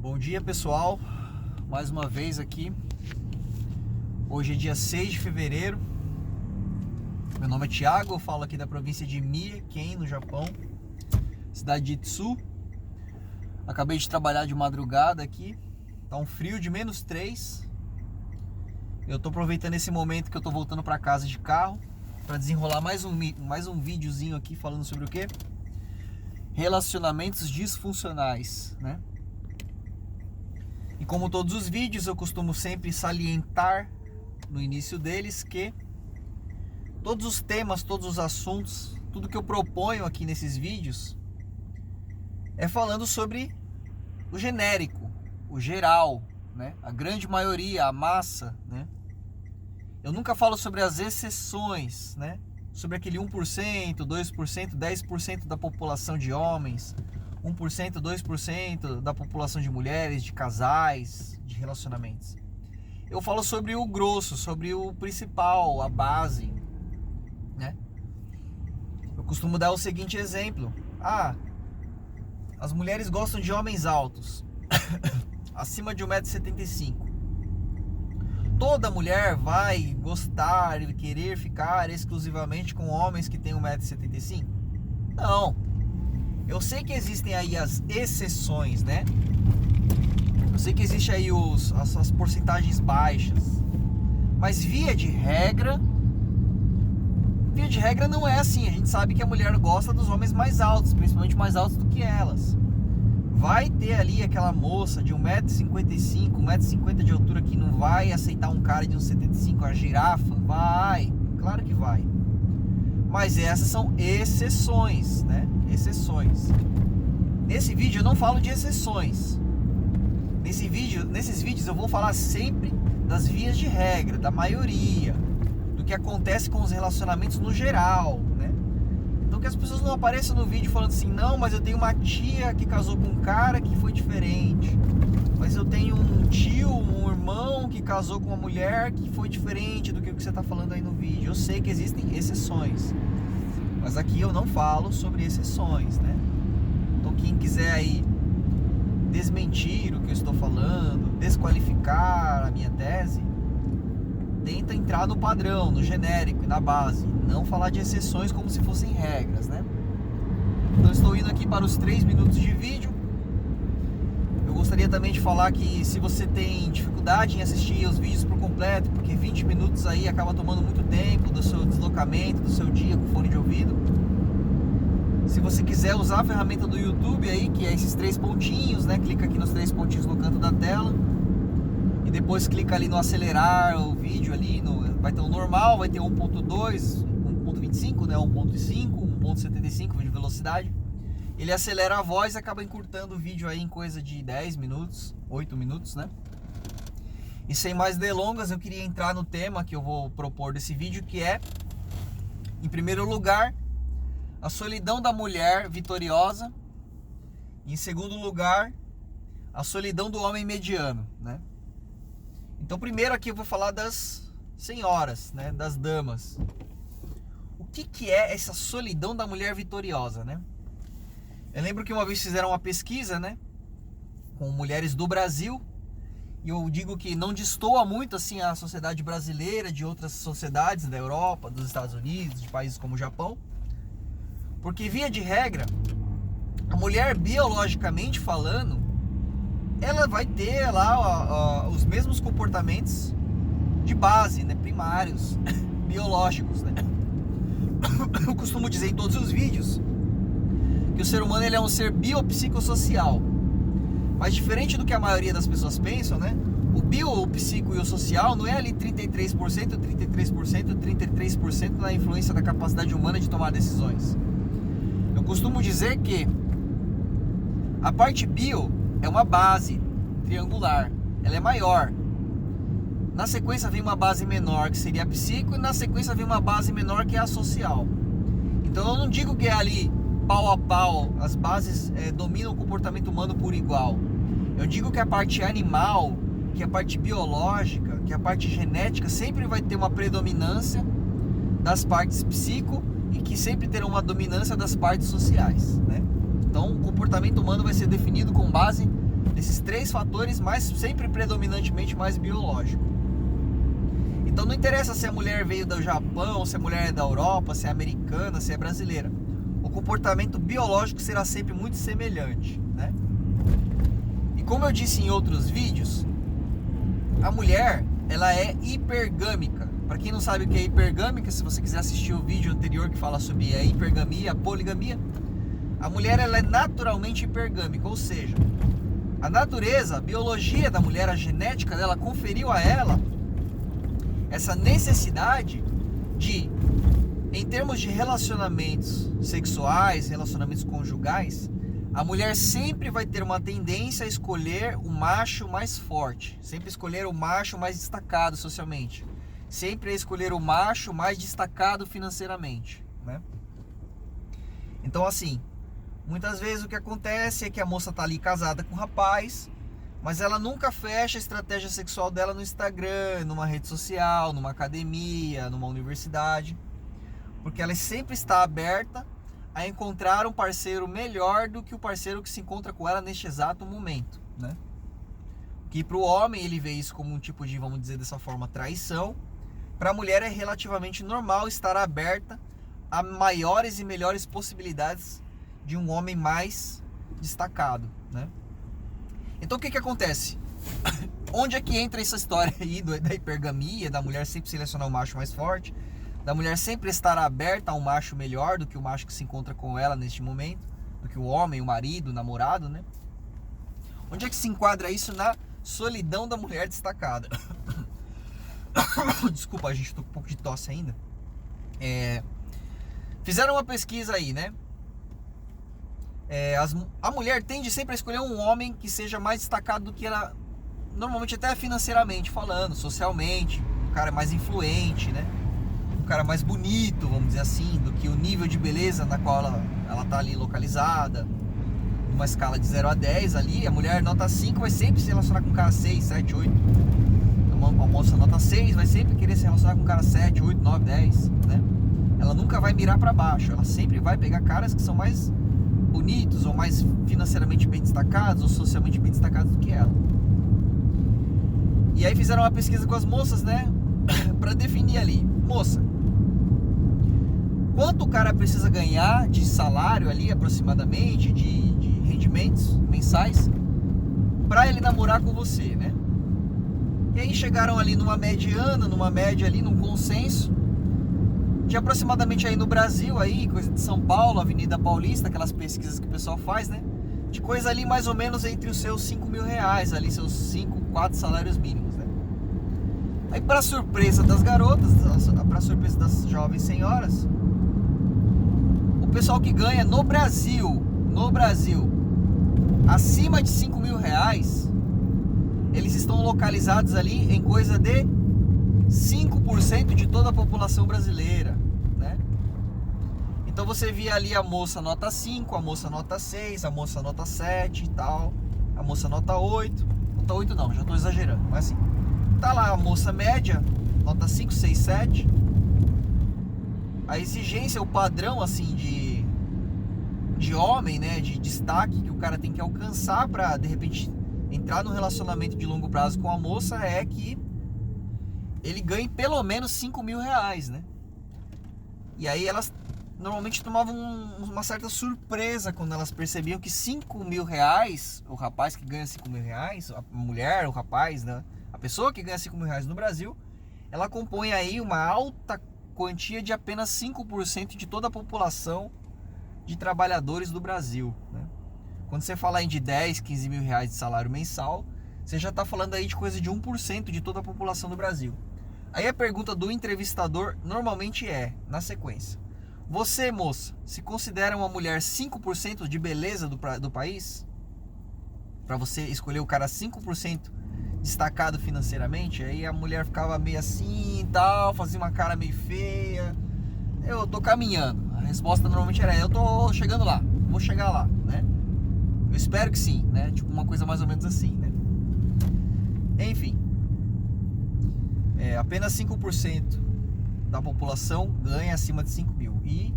Bom dia, pessoal, mais uma vez aqui. Hoje é dia 6 de fevereiro. Meu nome é Thiago, eu falo aqui da província de Mie-Ken, no Japão, cidade de Itsu. Acabei de trabalhar de madrugada aqui, tá um frio de -3. Eu tô aproveitando esse momento que eu tô voltando para casa de carro para desenrolar mais um videozinho aqui falando sobre o quê? Relacionamentos disfuncionais, né? E como todos os vídeos, eu costumo sempre salientar no início deles que todos os temas, todos os assuntos, tudo que eu proponho aqui nesses vídeos é falando sobre o genérico, o geral, né? A grande maioria, a massa, né? Eu nunca falo sobre as exceções, né? Sobre aquele 1%, 2%, 10% da população de homens, 1%, 2% da população de mulheres, de casais, de relacionamentos. Eu falo sobre o grosso, sobre o principal, a base, né? Eu costumo dar o seguinte exemplo. As mulheres gostam de homens altos, acima de 1,75 m. Toda mulher vai gostar e querer ficar exclusivamente com homens que têm 1,75 m? Não. Eu sei que existem aí as exceções, né? Eu sei que existem aí as porcentagens baixas. Mas via de regra não é assim. A gente sabe que a mulher gosta dos homens mais altos, principalmente mais altos do que elas. Vai ter ali aquela moça de 1,55 m, 1,50 m de altura que não vai aceitar um cara de 1,75 m, a girafa? Vai, claro que vai. Mas essas são exceções, né? Exceções. Nesse vídeo eu não falo de exceções. Nesses vídeos eu vou falar sempre das vias de regra, da maioria, do que acontece com os relacionamentos no geral, né? Então que as pessoas não apareçam no vídeo falando assim, não, mas eu tenho uma tia que casou com um cara que foi diferente. Mas eu tenho um tio, um irmão que casou com uma mulher que foi diferente do que você está falando aí no vídeo. Eu sei que existem exceções, mas aqui eu não falo sobre exceções, né? Então quem quiser aí desmentir o que eu estou falando, desqualificar a minha tese, tenta entrar no padrão, no genérico e na base. Não falar de exceções como se fossem regras, né? Então estou indo aqui para os 3 minutos de vídeo. Eu gostaria também de falar que se você tem dificuldade em assistir os vídeos por completo, porque 20 minutos aí acaba tomando muito tempo do seu deslocamento, do seu dia com fone de ouvido. Se você quiser usar a ferramenta do YouTube aí, que é esses 3 pontinhos, né? Clica aqui nos 3 pontinhos no canto da tela. E depois clica ali no acelerar o vídeo ali. Vai ter o normal, vai ter 1.2, 1.25, né? 1.5, 1.75 de velocidade. Ele acelera a voz e acaba encurtando o vídeo aí em coisa de 10 minutos, 8 minutos, né? E sem mais delongas, eu queria entrar no tema que eu vou propor desse vídeo, que é, em primeiro lugar, a solidão da mulher vitoriosa. E em segundo lugar, a solidão do homem mediano, né? Então primeiro aqui eu vou falar das senhoras, né? Das damas. O que é essa solidão da mulher vitoriosa, né? Eu lembro que uma vez fizeram uma pesquisa, né, com mulheres do Brasil, e eu digo que não destoa muito assim a sociedade brasileira de outras sociedades da Europa, dos Estados Unidos, de países como o Japão, porque via de regra, a mulher biologicamente falando, ela vai ter lá os mesmos comportamentos de base, né, primários, biológicos, né? Eu costumo dizer em todos os vídeos que o ser humano ele é um ser biopsicossocial. Mas diferente do que a maioria das pessoas pensam, né? O bio, o psico e o social não é ali 33%, 33%, 33% na influência da capacidade humana de tomar decisões. Eu costumo dizer que a parte bio é uma base triangular, ela é maior. Na sequência vem uma base menor, que seria a psico, e na sequência vem uma base menor, que é a social. Então eu não digo que é ali pau a pau, as bases dominam o comportamento humano por igual. Eu digo que a parte animal, que a parte biológica, que a parte genética sempre vai ter uma predominância das partes psico e que sempre terão uma dominância das partes sociais, né? Então o comportamento humano vai ser definido com base Esses 3 fatores, mas sempre predominantemente mais biológico. Então não interessa se a mulher veio do Japão, se a mulher é da Europa, se é americana, se é brasileira. O comportamento biológico será sempre muito semelhante, né? E como eu disse em outros vídeos, a mulher, ela é hipergâmica. Para quem não sabe o que é hipergâmica, se você quiser assistir o vídeo anterior que fala sobre a hipergamia, a poligamia, a mulher, ela é naturalmente hipergâmica, ou seja, a natureza, a biologia da mulher, a genética dela conferiu a ela essa necessidade de, em termos de relacionamentos sexuais, relacionamentos conjugais, a mulher sempre vai ter uma tendência a escolher o macho mais forte, sempre escolher o macho mais destacado socialmente, sempre a escolher o macho mais destacado financeiramente, né? Então assim, muitas vezes o que acontece é que a moça tá ali casada com o rapaz, mas ela nunca fecha a estratégia sexual dela no Instagram, numa rede social, numa academia, numa universidade, porque ela sempre está aberta a encontrar um parceiro melhor do que o parceiro que se encontra com ela neste exato momento, né? Que para o homem ele vê isso como um tipo de, vamos dizer dessa forma, traição. Para a mulher é relativamente normal estar aberta a maiores e melhores possibilidades de um homem mais destacado, né? Então o que acontece? Onde é que entra essa história aí da hipergamia, da mulher sempre selecionar o macho mais forte, da mulher sempre estar aberta a um macho melhor do que o macho que se encontra com ela neste momento, do que o homem, o marido, o namorado, né? Onde é que se enquadra isso na solidão da mulher destacada? Desculpa, a gente, tô com um pouco de tosse ainda. Fizeram uma pesquisa aí, né? A mulher tende sempre a escolher um homem que seja mais destacado do que ela, normalmente até financeiramente falando, socialmente, um cara mais influente, né? Um cara mais bonito, vamos dizer assim, do que o nível de beleza na qual ela tá ali localizada. Numa escala de 0 a 10 ali, a mulher nota 5 vai sempre se relacionar com um cara 6, 7, 8. Uma moça nota 6 vai sempre querer se relacionar com um cara 7, 8, 9, 10, né? Ela nunca vai mirar para baixo, ela sempre vai pegar caras que são mais bonitos ou mais financeiramente bem destacados ou socialmente bem destacados do que ela. E aí fizeram uma pesquisa com as moças, né, para definir ali, moça, quanto o cara precisa ganhar de salário ali aproximadamente, de rendimentos mensais para ele namorar com você, né? E aí chegaram ali numa mediana, numa média ali, num consenso de aproximadamente aí no Brasil, aí, coisa de São Paulo, Avenida Paulista, aquelas pesquisas que o pessoal faz, né? De coisa ali mais ou menos entre os seus 5 mil reais, ali, seus 5, 4 salários mínimos, né? Aí, para surpresa das garotas, para surpresa das jovens senhoras, o pessoal que ganha no Brasil, acima de 5 mil reais, eles estão localizados ali em coisa de 5% de toda a população brasileira, né? Então você via ali a moça nota 5, a moça nota 6, a moça nota 7 e tal, a moça nota 8, nota 8 não, já estou exagerando, mas assim, tá lá a moça média, nota 5, 6, 7, a exigência, o padrão assim de homem, né, de destaque que o cara tem que alcançar para de repente entrar num relacionamento de longo prazo com a moça é que ele ganhe pelo menos 5 mil reais, né? E aí elas normalmente tomavam uma certa surpresa quando elas percebiam que 5 mil reais, o rapaz que ganha 5 mil reais, a mulher, o rapaz, né? A pessoa que ganha 5 mil reais no Brasil, ela compõe aí uma alta quantia de apenas 5% de toda a população de trabalhadores do Brasil, né? Quando você fala aí de 10, 15 mil reais de salário mensal, você já está falando aí de coisa de 1% de toda a população do Brasil. Aí a pergunta do entrevistador normalmente é, na sequência: você, moça, se considera uma mulher 5% de beleza do país? Para você escolher o cara 5% destacado financeiramente? Aí a mulher ficava meio assim e tal, fazia uma cara meio feia. Eu tô caminhando. A resposta normalmente era: eu tô chegando lá, vou chegar lá, né? Eu espero que sim, né? Tipo uma coisa mais ou menos assim, né? Enfim, apenas 5% da população ganha acima de 5 mil. E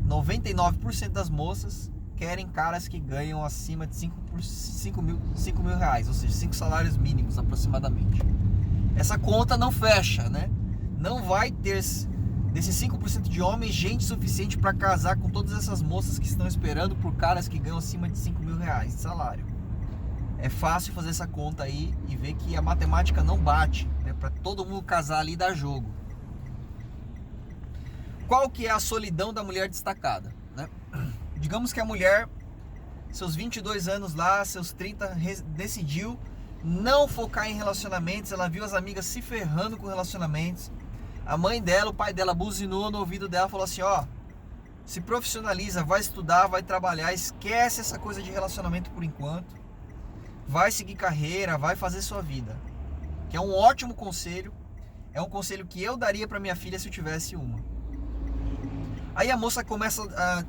99% das moças querem caras que ganham acima de 5 mil reais, ou seja, 5 salários mínimos aproximadamente. Essa conta não fecha, né? Não vai ter desses 5% de homens gente suficiente para casar com todas essas moças que estão esperando por caras que ganham acima de 5 mil reais de salário. É fácil fazer essa conta aí e ver que a matemática não bate, né? Para todo mundo casar ali e dar jogo. Qual que é a solidão da mulher destacada, né? Digamos que a mulher, seus 22 anos lá, seus 30, decidiu não focar em relacionamentos. Ela viu as amigas se ferrando com relacionamentos. A mãe dela, o pai dela buzinou no ouvido dela, falou assim, ó, se profissionaliza, vai estudar, vai trabalhar, esquece essa coisa de relacionamento por enquanto, vai seguir carreira, vai fazer sua vida. Que é um ótimo conselho, é um conselho que eu daria para minha filha se eu tivesse uma. Aí a moça começa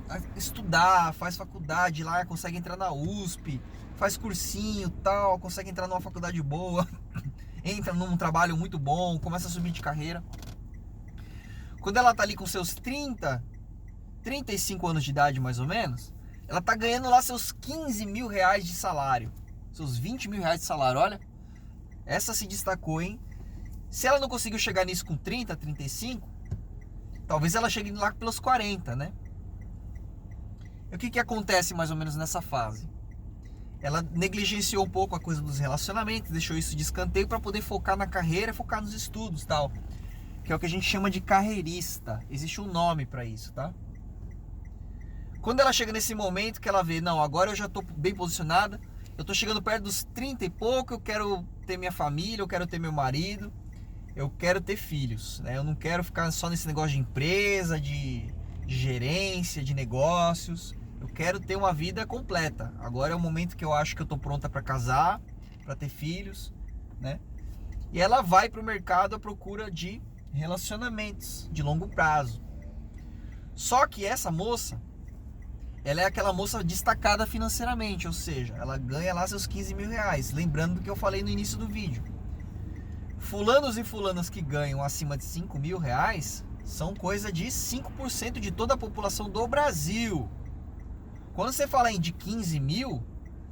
a estudar, faz faculdade lá, consegue entrar na USP, faz cursinho e tal, consegue entrar numa faculdade boa, entra num trabalho muito bom, começa a subir de carreira. Quando ela tá ali com seus 35 anos de idade mais ou menos, ela tá ganhando lá seus 15 mil reais de salário, seus 20 mil reais de salário. Olha, essa se destacou, hein? Se ela não conseguiu chegar nisso com 30, 35, talvez ela chegue lá pelos 40, né? E o que acontece mais ou menos nessa fase? Ela negligenciou um pouco a coisa dos relacionamentos, deixou isso de escanteio para poder focar na carreira, focar nos estudos, tal. Que é o que a gente chama de carreirista. Existe um nome para isso, tá? Quando ela chega nesse momento que ela vê, não, agora eu já tô bem posicionada, eu tô chegando perto dos 30 e pouco, eu quero ter minha família, eu quero ter meu marido, eu quero ter filhos, né? Eu não quero ficar só nesse negócio de empresa, de gerência, de negócios. Eu quero ter uma vida completa. Agora é o momento que eu acho que eu tô pronta para casar, para ter filhos, né? E ela vai pro mercado à procura de relacionamentos de longo prazo. Só que essa moça, ela é aquela moça destacada financeiramente, ou seja, ela ganha lá seus 15 mil reais. Lembrando do que eu falei no início do vídeo. Fulanos e fulanas que ganham acima de 5 mil reais são coisa de 5% de toda a população do Brasil. Quando você fala de 15 mil,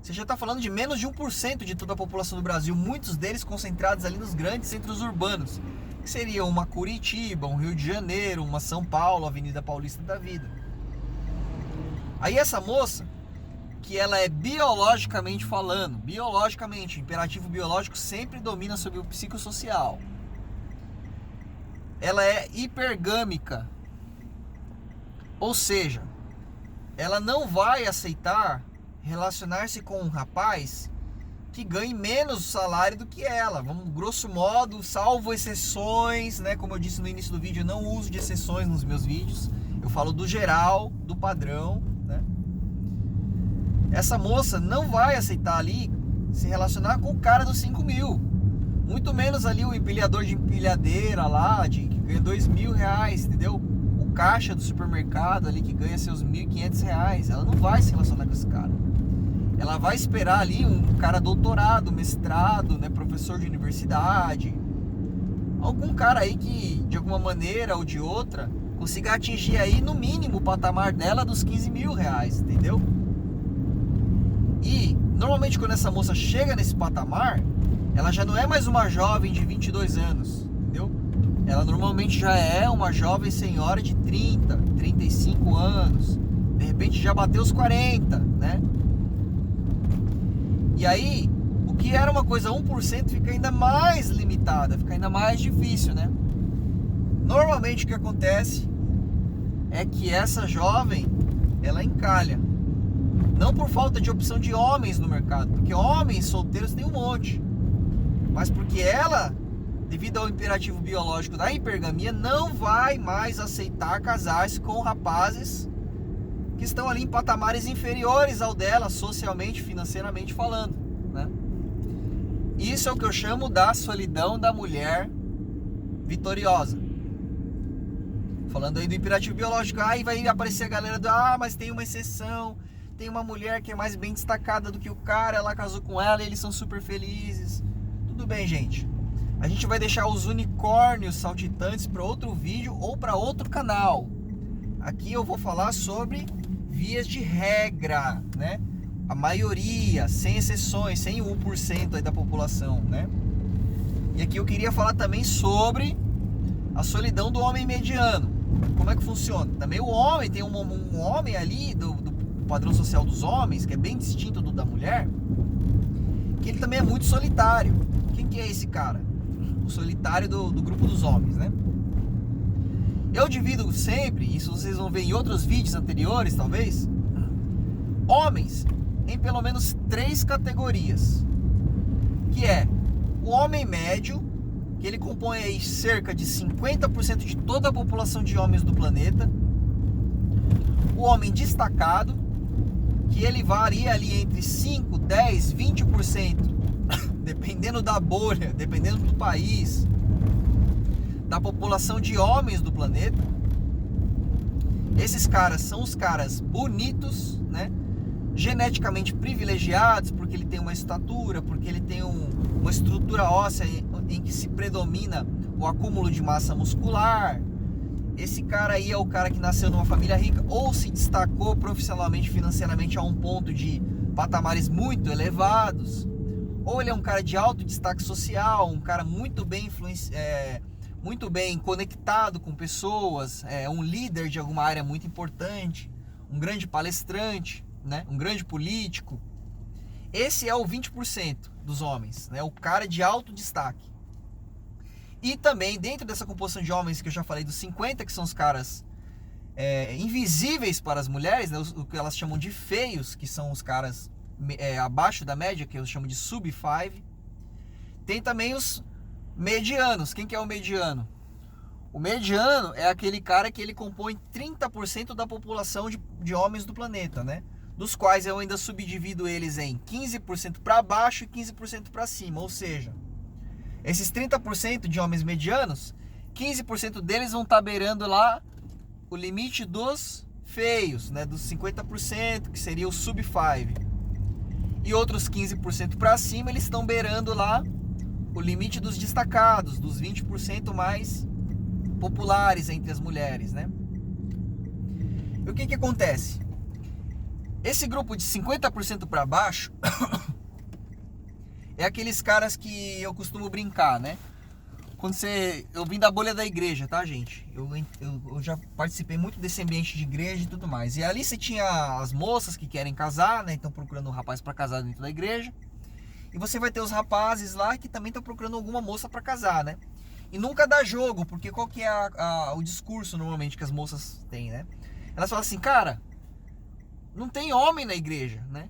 você já está falando de menos de 1% de toda a população do Brasil. Muitos deles concentrados ali nos grandes centros urbanos, que seriam uma Curitiba, um Rio de Janeiro, uma São Paulo, Avenida Paulista da vida. Aí essa moça, que ela é biologicamente falando, biologicamente, o imperativo biológico sempre domina sobre o psicossocial. Ela é hipergâmica, ou seja, ela não vai aceitar relacionar-se com um rapaz que ganhe menos salário do que ela. Vamos, grosso modo, salvo exceções, né? Como eu disse no início do vídeo, eu não uso de exceções nos meus vídeos. Eu falo do geral, do padrão, né? Essa moça não vai aceitar ali se relacionar com o cara dos 5 mil. Muito menos ali o empilhador de empilhadeira lá, que ganha 2 mil reais, entendeu? O caixa do supermercado ali que ganha seus 1.500 reais. Ela não vai se relacionar com esse cara. Ela vai esperar ali um cara doutorado, mestrado, né, professor de universidade. Algum cara aí que, de alguma maneira ou de outra, consiga atingir aí, no mínimo, o patamar dela dos 15 mil reais, entendeu? E, normalmente, quando essa moça chega nesse patamar, ela já não é mais uma jovem de 22 anos, entendeu? Ela normalmente já é uma jovem senhora de 30, 35 anos. De repente já bateu os 40, né? E aí, o que era uma coisa 1% fica ainda mais limitada, fica ainda mais difícil, né? Normalmente o que acontece é que essa jovem, ela encalha. Não por falta de opção de homens no mercado, porque homens solteiros tem um monte. Mas porque ela, devido ao imperativo biológico da hipergamia, não vai mais aceitar casar-se com rapazes que estão ali em patamares inferiores ao dela, socialmente, financeiramente falando, né? Isso é o que eu chamo da solidão da mulher vitoriosa. Falando aí do imperativo biológico, aí vai aparecer a galera do, mas tem uma exceção, tem uma mulher que é mais bem destacada do que o cara, ela casou com ela e eles são super felizes. Tudo bem, gente. A gente vai deixar os unicórnios saltitantes para outro vídeo ou para outro canal. Aqui eu vou falar sobre vias de regra, né? A maioria, sem exceções, sem 1% aí da população, né? E aqui eu queria falar também sobre a solidão do homem mediano. Como é que funciona? Também o homem, tem um homem ali do padrão social dos homens, que é bem distinto do da mulher, que ele também é muito solitário. Quem que é esse cara? O solitário do grupo dos homens, né? Eu divido sempre, isso vocês vão ver em outros vídeos anteriores, talvez, homens em pelo menos 3 categorias, que é o homem médio, que ele compõe aí cerca de 50% de toda a população de homens do planeta, o homem destacado, que ele varia ali entre 5, 10, 20%, dependendo da bolha, dependendo do país, da população de homens do planeta. Esses caras são os caras bonitos, né? Geneticamente privilegiados, porque ele tem uma estatura, porque ele tem uma estrutura óssea em que se predomina o acúmulo de massa muscular. Esse cara aí é o cara que nasceu numa família rica ou se destacou profissionalmente, financeiramente a um ponto de patamares muito elevados, ou ele é um cara de alto destaque social, um cara muito bem muito bem conectado com pessoas, um líder de alguma área muito importante, um grande palestrante, né? Um grande político. Esse é o 20% dos homens, né? O cara de alto destaque. E também dentro dessa composição de homens que eu já falei dos 50, que são os caras invisíveis para as mulheres, né? O que elas chamam de feios, que são os caras abaixo da média, que eu chamo de sub-5. Tem também os medianos. Quem que é o mediano? O mediano é aquele cara que ele compõe 30% da população de homens do planeta, né? Dos quais eu ainda subdivido eles em 15% para baixo e 15% para cima. Ou seja, esses 30% de homens medianos, 15% deles vão estar beirando lá o limite dos feios, né? Dos 50%, que seria o sub-5. E outros 15% para cima, eles estão beirando lá o limite dos destacados, dos 20% mais populares entre as mulheres, né? E o que acontece? Esse grupo de 50% para baixo é aqueles caras que eu costumo brincar, né? Eu vim da bolha da igreja, tá, gente? Eu já participei muito desse ambiente de igreja e tudo mais. E ali você tinha as moças que querem casar, né? Estão procurando um rapaz para casar dentro da igreja. E você vai ter os rapazes lá que também estão procurando alguma moça para casar, né? E nunca dá jogo, porque qual que é o discurso normalmente que as moças têm, né? Elas falam assim, cara, não tem homem na igreja, né?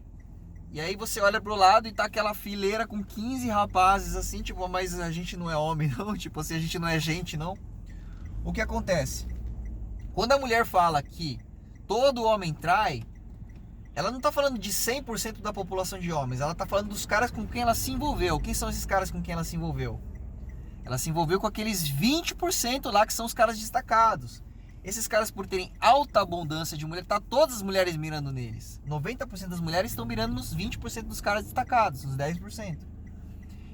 E aí você olha pro lado e tá aquela fileira com 15 rapazes assim, tipo, mas a gente não é homem não, tipo assim, a gente não é gente não. O que acontece? Quando a mulher fala que todo homem trai, ela não tá falando de 100% da população de homens, ela tá falando dos caras com quem ela se envolveu. Quem são esses caras com quem ela se envolveu? Ela se envolveu com aqueles 20% lá que são os caras destacados. Esses caras, por terem alta abundância de mulher, tá todas as mulheres mirando neles. 90% das mulheres estão mirando nos 20% dos caras destacados, nos 10%.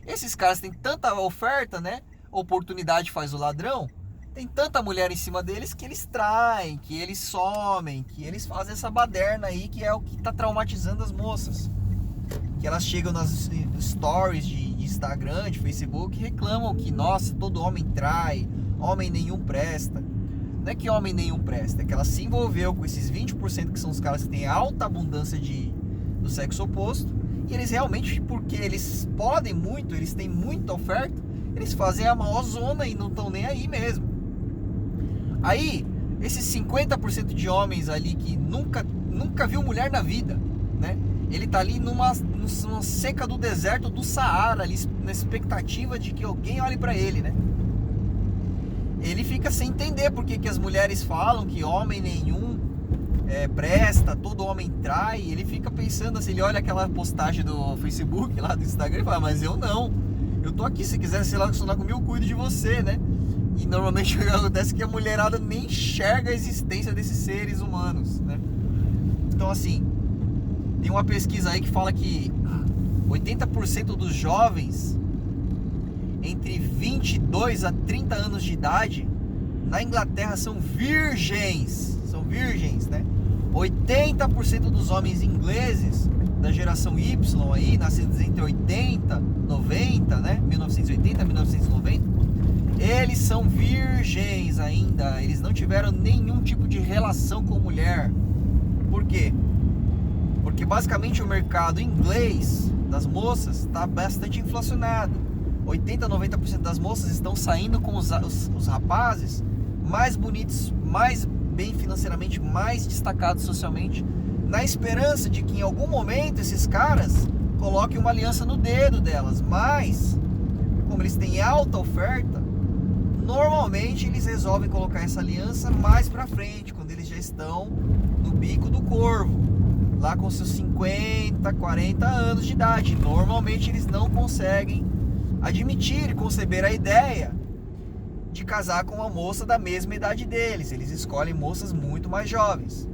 Esses caras têm tanta oferta, né? Oportunidade faz o ladrão. Tem tanta mulher em cima deles que eles traem, que eles somem, que eles fazem essa baderna aí, que é o que tá traumatizando as moças. Que elas chegam nas stories de Instagram, de Facebook, e reclamam que, nossa, todo homem trai, homem nenhum presta. Não é que homem nenhum presta, é que ela se envolveu com esses 20% que são os caras que têm alta abundância do sexo oposto. E eles realmente, porque eles podem muito, eles têm muita oferta, eles fazem a maior zona e não estão nem aí mesmo. Aí, esses 50% de homens ali que nunca viu mulher na vida, né? Ele tá ali numa seca do deserto do Saara, ali na expectativa de que alguém olhe pra ele, né? Ele fica sem entender porque que as mulheres falam que homem nenhum presta, todo homem trai. Ele fica pensando assim, ele olha aquela postagem do Facebook, lá do Instagram, e fala, mas eu não, eu tô aqui, se quiser se relacionar comigo, eu cuido de você, né? E normalmente o que acontece é que a mulherada nem enxerga a existência desses seres humanos, né? Então assim, tem uma pesquisa aí que fala que 80% dos jovens entre 22 a 30 anos de idade na Inglaterra são virgens, né? 80% dos homens ingleses da geração Y aí, nascidos entre 80, 90, né? 1980, 1990, eles são virgens ainda, eles não tiveram nenhum tipo de relação com mulher. Por quê? Porque basicamente o mercado inglês das moças está bastante inflacionado. 80, 90% das moças estão saindo com os rapazes mais bonitos, mais bem financeiramente, mais destacados socialmente, na esperança de que em algum momento esses caras coloquem uma aliança no dedo delas. Mas, como eles têm alta oferta, normalmente eles resolvem colocar essa aliança mais pra frente, quando eles já estão no bico do corvo, lá com seus 50, 40 anos de idade. Normalmente eles não conseguem admitir e conceber a ideia de casar com uma moça da mesma idade deles. Eles escolhem moças muito mais jovens.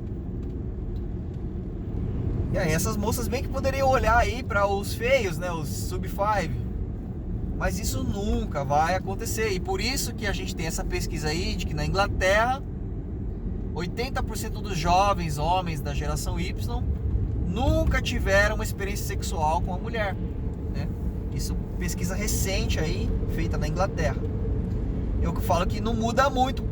E aí essas moças bem que poderiam olhar aí para os feios, né, os sub-5. Mas isso nunca vai acontecer. E por isso que a gente tem essa pesquisa aí de que na Inglaterra 80% dos jovens homens da geração Y nunca tiveram uma experiência sexual com a mulher, né? Isso pesquisa recente aí, feita na Inglaterra. Eu falo que não muda muito.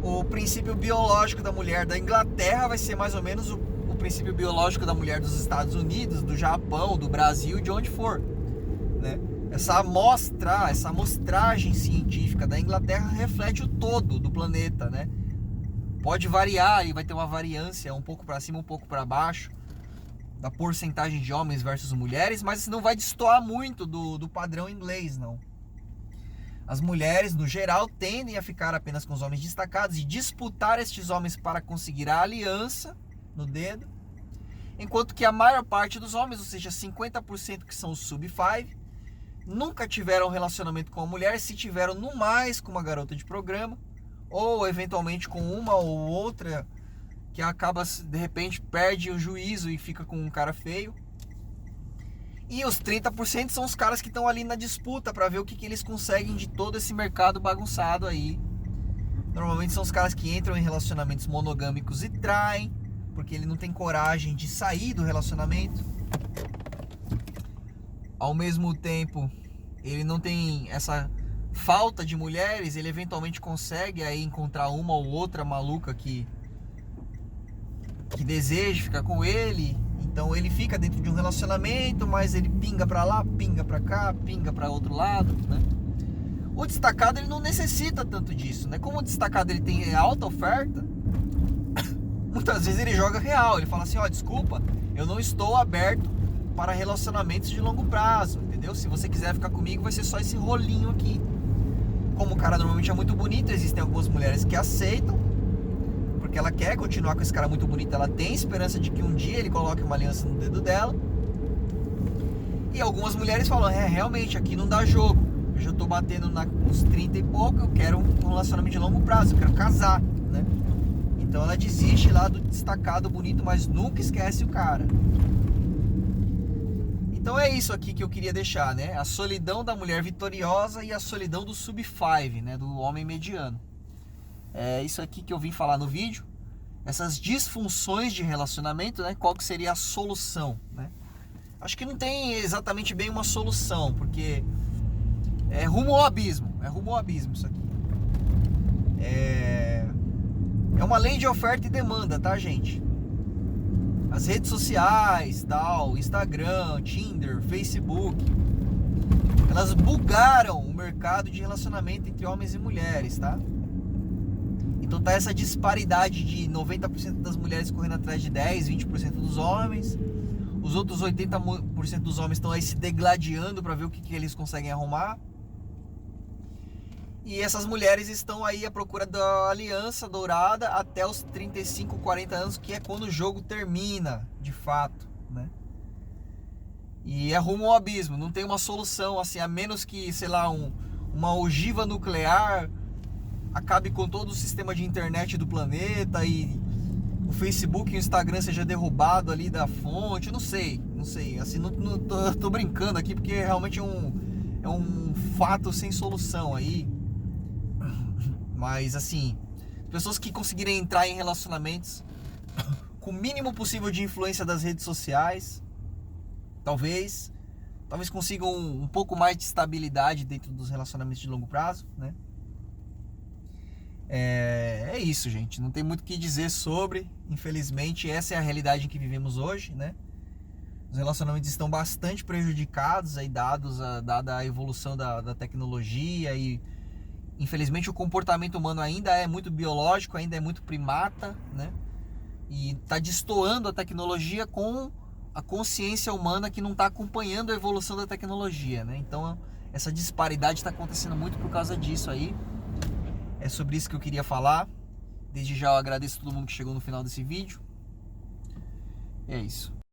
O princípio biológico da mulher da Inglaterra vai ser mais ou menos o princípio biológico da mulher dos Estados Unidos, do Japão, do Brasil, de onde for, né? Essa amostragem científica da Inglaterra reflete o todo do planeta, né? Pode variar e vai ter uma variância um pouco para cima, um pouco para baixo, da porcentagem de homens versus mulheres, mas não vai destoar muito do padrão inglês, não. As mulheres, no geral, tendem a ficar apenas com os homens destacados e disputar estes homens para conseguir a aliança no dedo, enquanto que a maior parte dos homens, ou seja, 50% que são os sub-5, nunca tiveram relacionamento com a mulher, se tiveram no mais com uma garota de programa, ou eventualmente com uma ou outra que acaba, de repente, perde o juízo e fica com um cara feio. E os 30% são os caras que estão ali na disputa para ver o que eles conseguem de todo esse mercado bagunçado aí. Normalmente são os caras que entram em relacionamentos monogâmicos e traem, porque ele não tem coragem de sair do relacionamento. Ao mesmo tempo, ele não tem essa falta de mulheres, ele eventualmente consegue aí encontrar uma ou outra maluca que deseja ficar com ele. Então ele fica dentro de um relacionamento, mas ele pinga pra lá, pinga pra cá, pinga pra outro lado, né? O destacado ele não necessita tanto disso, né? Como o destacado ele tem alta oferta, muitas vezes ele joga real, ele fala assim, ó, desculpa, eu não estou aberto para relacionamentos de longo prazo, entendeu? Se você quiser ficar comigo, vai ser só esse rolinho aqui. Como o cara normalmente é muito bonito, existem algumas mulheres que aceitam, porque ela quer continuar com esse cara muito bonito, ela tem esperança de que um dia ele coloque uma aliança no dedo dela. E algumas mulheres falam, realmente, aqui não dá jogo, eu já tô batendo nos 30 e pouco, eu quero um relacionamento de longo prazo, eu quero casar, né? Então ela desiste lá do destacado bonito, mas nunca esquece o cara. Então é isso aqui que eu queria deixar, né? A solidão da mulher vitoriosa e a solidão do sub-5, né? Do homem mediano. É isso aqui que eu vim falar no vídeo. Essas disfunções de relacionamento, né? Qual que seria a solução, né? Acho que não tem exatamente bem uma solução, porque é rumo ao abismo. É rumo ao abismo isso aqui. É uma lei de oferta e demanda, tá, gente? As redes sociais, tal, Instagram, Tinder, Facebook, elas bugaram o mercado de relacionamento entre homens e mulheres, tá? Então tá essa disparidade de 90% das mulheres correndo atrás de 10, 20% dos homens. Os outros 80% dos homens estão aí se degladiando para ver o que eles conseguem arrumar. E essas mulheres estão aí à procura da aliança dourada até os 35, 40 anos, que é quando o jogo termina, de fato, né? E é rumo ao abismo, não tem uma solução, assim, a menos que, sei lá, uma ogiva nuclear acabe com todo o sistema de internet do planeta e o Facebook e o Instagram seja derrubado ali da fonte, não sei, assim, não tô brincando aqui, porque realmente é um fato sem solução aí. Mas assim, pessoas que conseguirem entrar em relacionamentos com o mínimo possível de influência das redes sociais. Talvez consigam um pouco mais de estabilidade dentro dos relacionamentos de longo prazo, né? É isso, gente. Não tem muito o que dizer sobre. Infelizmente, essa é a realidade em que vivemos hoje, né? Os relacionamentos estão bastante prejudicados aí, dada a evolução da tecnologia e, infelizmente, o comportamento humano ainda é muito biológico, ainda é muito primata, né? E está destoando a tecnologia com a consciência humana que não está acompanhando a evolução da tecnologia, né? Então, essa disparidade está acontecendo muito por causa disso aí. É sobre isso que eu queria falar. Desde já eu agradeço a todo mundo que chegou no final desse vídeo. É isso.